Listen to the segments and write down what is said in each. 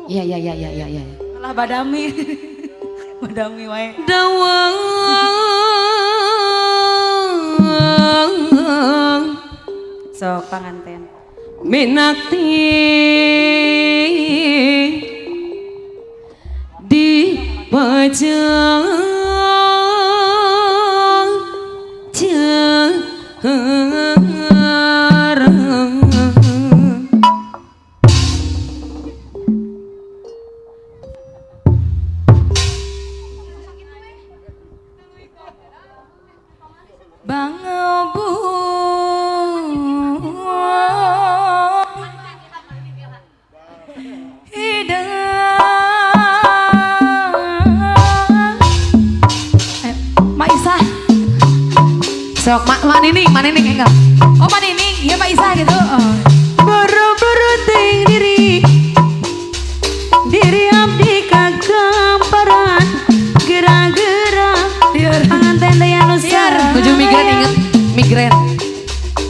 Iya iya iya iya iya iya. Malah badami. Badami wae. Dawang Sok panganten. minakti di pajang Bang Maisa. sok mak nining enggak Oh Manining, iya Mbak Isa gitu. Oh. buru-buru ting diri abdi kagamparan gerak-gerak panganten daya nusa tujuh migren inget migren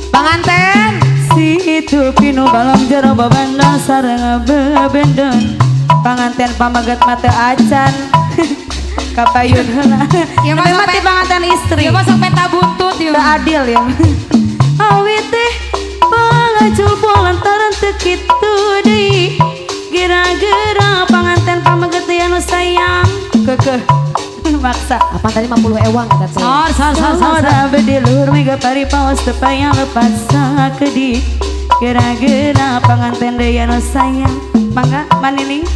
panganten si itu pinu balong jero babanda sareng bebendon panganten pamagat mata acan kapayun heula Ya tapi mati panganten istri Ya masuk peta buntut ya. teu adil ya awit teh pangajul lantaran teu kitu deui gira-gira panganten pamagat anu sayang kekeh maksa apa tadi 50 ewang kata saya Soda bedilur mega pari pawas tepayang lepas sakedi Kira-kira panganten daya no sayang Mangga manining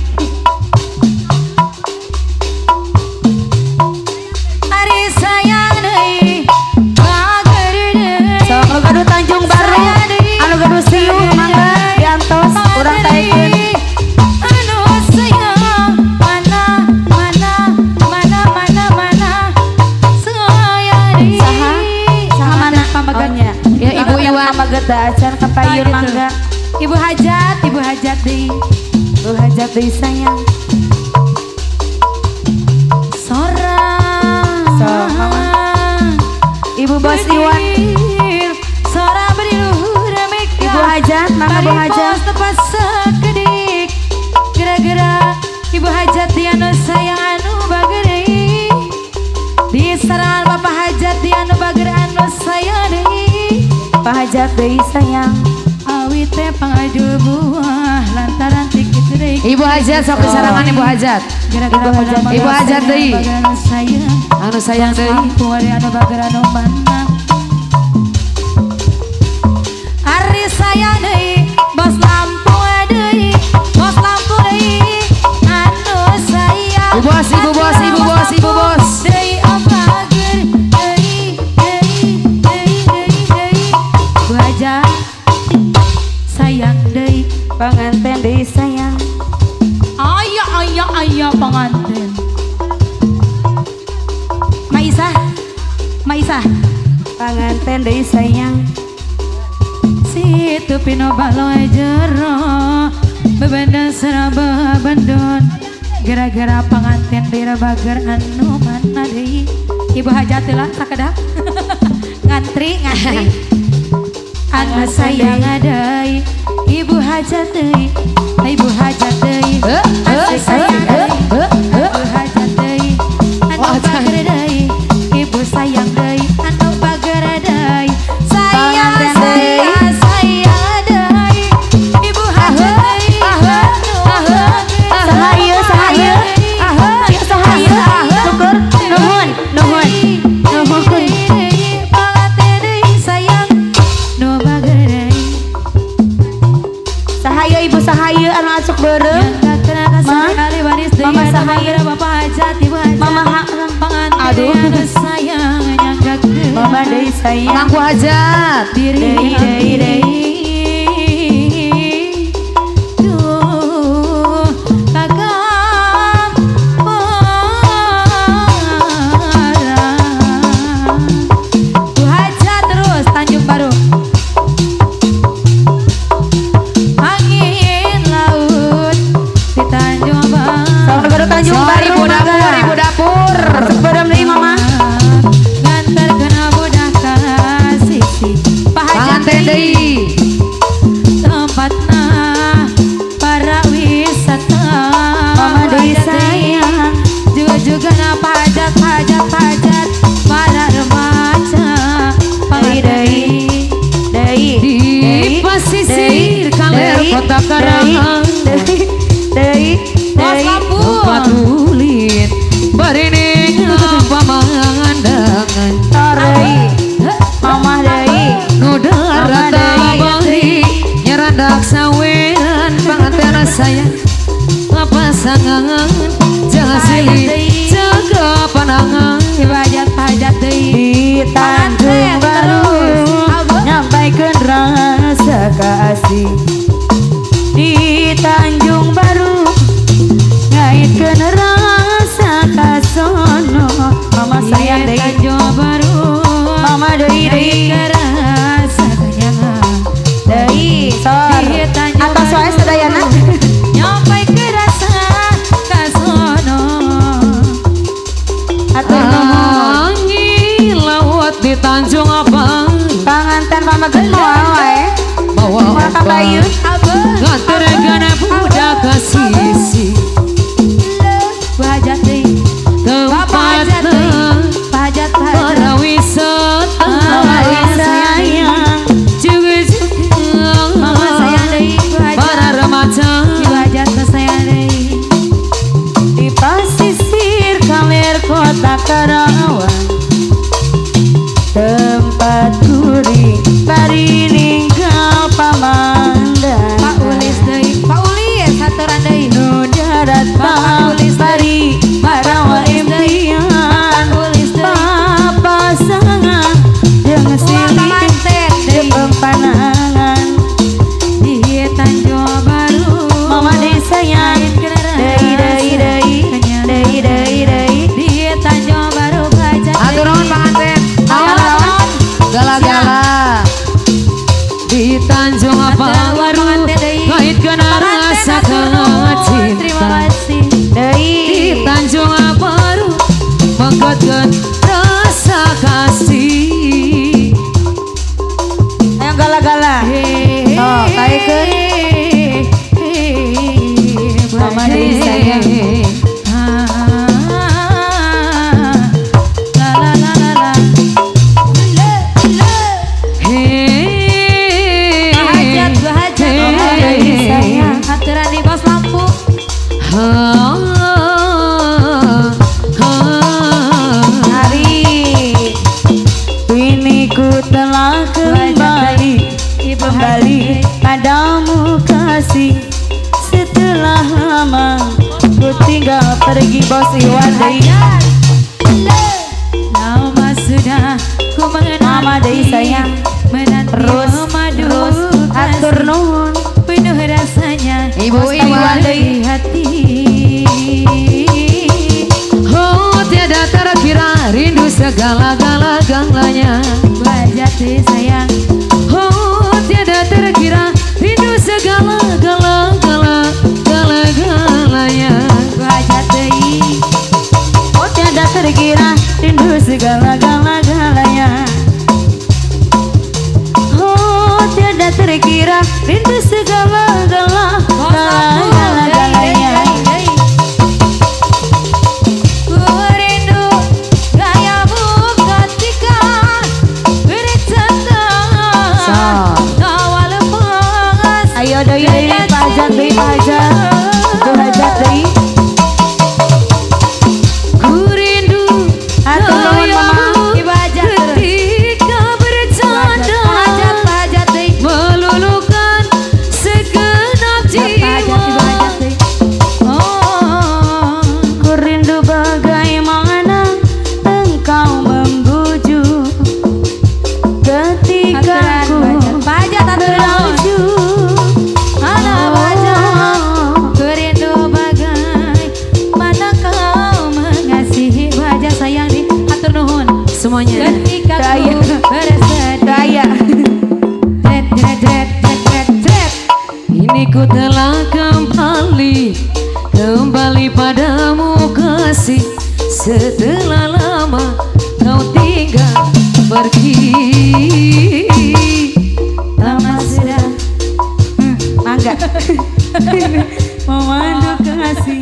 Ari sayang deui bager deui. So anu gaduh Tanjung Baru Anu gaduh Siung mangga diantos urang taekeun Anu sayang mana sayang deui. Saha mana pamaganya ya Ibu Iwan pamagat da acan kapayun gitu. mangga Ibu hajat deui. Lu hajat deui sayang Sora. So, mama. Ibu Bos Iwan Sora beri luhur meka. Ibu hajat mangga Bu hajat Tepat sekedik. Gara-gara Ibu hajat dia anu sayang anu bager deui. Di sarangan Bapak hajat dia anu bager anu sayang deui. Pahajat deui sayang Awit teh pangajul buah lantaran tikit deui. Ibu Hajat sok kesarangan Ibu Hajat Gara-gara Ibu hajat deui. bager anu sayang. anu sayang deui Lampu ari anu bager anu mana. Ari sayang deui, bos lampu deui, bos lampu deui, anu sayang. Ibu bos, ibu bos, ibu bos, ibu bos. Deui bager deui. Bu aja sayang deui. Panganten deui sayang Aya pengantin. Maisa. Panganten deui sayang Situ pino baloy jero bebendan seraba bandon gara-gara panganten dira bager anu mana deui. Ibu hajat lah sakedak ngantri anu sayang deui. Ibu hajat deui anu sayang deui. Ibu hajat deui anu bager deui. Ibu sayang deui anu bager deui. Sayang deui. Ibu hajat deui Sahayu syukur nuhun panganten deui sayang nu bager deui. Sahayu ibu sahayu anu asup beureuh Mama Sahayu. Bapak hajat Ibu hajat Mama panganten Aduh. anu sayang nyanggak deui. Mama deui sayang Ngangku Hajat Diri Deui. Duh kakak parah. Bu hajat terus Tanjung Baru. Angin laut di Tanjung Baru. Sok gaduh Tanjung Baru ibu dapur ibu dapur Asup beureuh deui mama Ngantar kena budak kasih. Pak hajat panganten deui pasangan jangan silih jaga pandangan Ibu hajat deui Di Tanjung Baru nyampaikan rasa kasih. Di Tanjung Baru ngaitkan rasa kasono. Mama sayang deui, Tanjung Baru mama deui rasa kanyangan deui sor Di Tanjung atau soalnya Baru. sadayana nyampai ke rasa kasono atau angin laut di Tanjung Abang panganten pamaget moal wae bawa moal kabayun nganter gana budak ke sisi Bu hajat deui tempatna hajat para wisata sayang juga Mama sayang deui Bu hajat para remaja Ibu hajat sayang deui di pasisir kalir kota Karawang tempat kuring bari ninggal pamandang Pak Ulis deui Pak Ulis saturan deui nu darat bari barawa impian Ulis deui papasangan jeung Uang silih pamanten deui panangan di Tanjung Baru mama disayang deui di Tanjung Baru Bu hajat atur nuhun panganten gala-gala di Tanjung Abang baru ngaitkan rasa Terima cinta kasih di Tanjung Baru mengkatkan rasa kasih yang gala-gala Oh, taikeun. Mama deui sayang. La la la la la Hei Hajat Bu hajat Mama deui sayang. aturan di Bos Lampung Hari ini ku telah kembali Ibu padamu kasih setelah lama ku tinggal pergi bos Iwan deui. Lama sudah ku menanti Mama deui sayang. menanti Terus madu atur nuhun penuh rasanya Ibu Iwan di hati Oh tiada terkira rindu segala-gala-galanya wajah sayang Oh tiada terkira rindu segala-gala-galanya wajah oh tiada terkira rindu segala-gala-galanya. Oh tiada terkira rindu segala-gala-galanya. ku rindu gayamu ketika bercerita awal pengas Ayo deui pajak deui pajak. Tuh hajat deui. Ku rindu Atur nuhun mama. Ibu hajat ketika bercanda hajat meluluhkan segenap jiwa oh Ku rindu bagaimana engkau membujuk ketika ku pajak melaju. Anak wajah ku rindu bagai mana kau mengasihi wajah sayang di atur nuhun semuanya ketika Daya. ku bersedih Daya. Dret. ini ku telah kembali padamu kasih setelah lama kau tinggal pergi Lama sudah Mangga. Memandu kasih